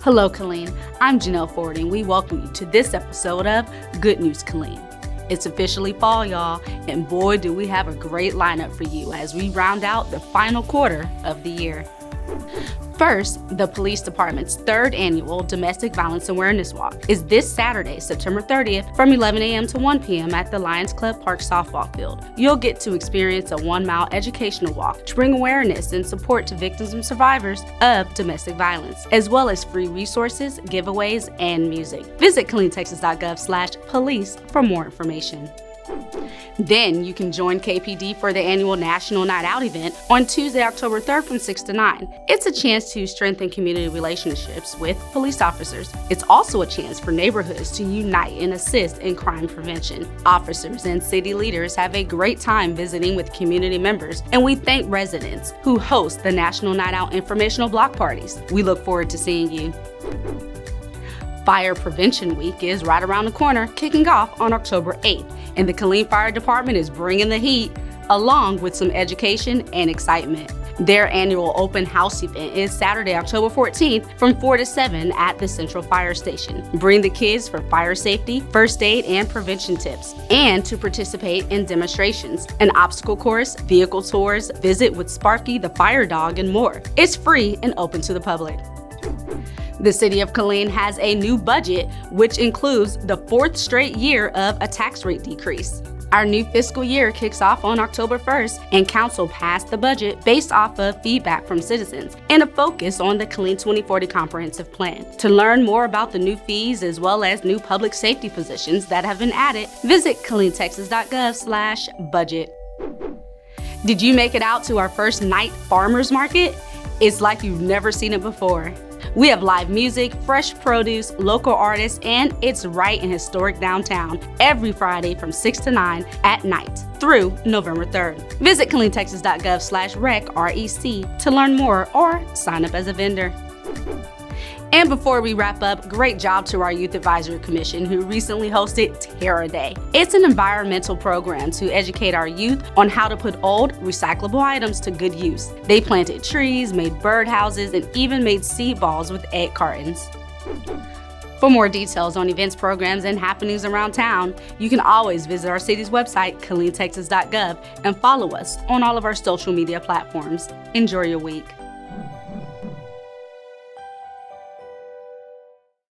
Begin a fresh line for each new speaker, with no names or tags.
Hello, Killeen. I'm Janelle Ford, and we welcome you to this episode of Good News Killeen. It's officially fall, y'all, and boy, do we have a great lineup for you as we round out the final quarter of the year. First, the Police Department's third annual Domestic Violence Awareness Walk is this Saturday, September 30th from 11 a.m. to 1 p.m. at the Lions Club Park softball field. You'll get to experience a 1-mile educational walk to bring awareness and support to victims and survivors of domestic violence, as well as free resources, giveaways, and music. Visit KilleenTexas.gov/police for more information. Then you can join KPD for the annual National Night Out event on Tuesday, October 3rd from 6 to 9. It's a chance to strengthen community relationships with police officers. It's also a chance for neighborhoods to unite and assist in crime prevention. Officers and city leaders have a great time visiting with community members, and we thank residents who host the National Night Out informational block parties. We look forward to seeing you. Fire Prevention Week is right around the corner, kicking off on October 8th, and the Killeen Fire Department is bringing the heat, along with some education and excitement. Their annual open house event is Saturday, October 14th from 4 to 7 at the Central Fire Station. Bring the kids for fire safety, first aid, and prevention tips, and to participate in demonstrations, an obstacle course, vehicle tours, visit with Sparky the fire dog, and more. It's free and open to the public. The City of Killeen has a new budget, which includes the 4th straight year of a tax rate decrease. Our new fiscal year kicks off on October 1st, and Council passed the budget based off of feedback from citizens and a focus on the Killeen 2040 Comprehensive Plan. To learn more about the new fees as well as new public safety positions that have been added, visit KilleenTexas.gov/budget. Did you make it out to our first night farmers market? It's like you've never seen it before. We have live music, fresh produce, local artists, and it's right in historic downtown every Friday from 6 to 9 at night through November 3rd. Visit KilleenTexas.gov/REC to learn more or sign up as a vendor. And before we wrap up, great job to our Youth Advisory Commission who recently hosted Tera Day. It's an environmental program to educate our youth on how to put old, recyclable items to good use. They planted trees, made birdhouses, and even made seed balls with egg cartons. For more details on events, programs, and happenings around town, you can always visit our city's website, KilleenTexas.gov, and follow us on all of our social media platforms. Enjoy your week.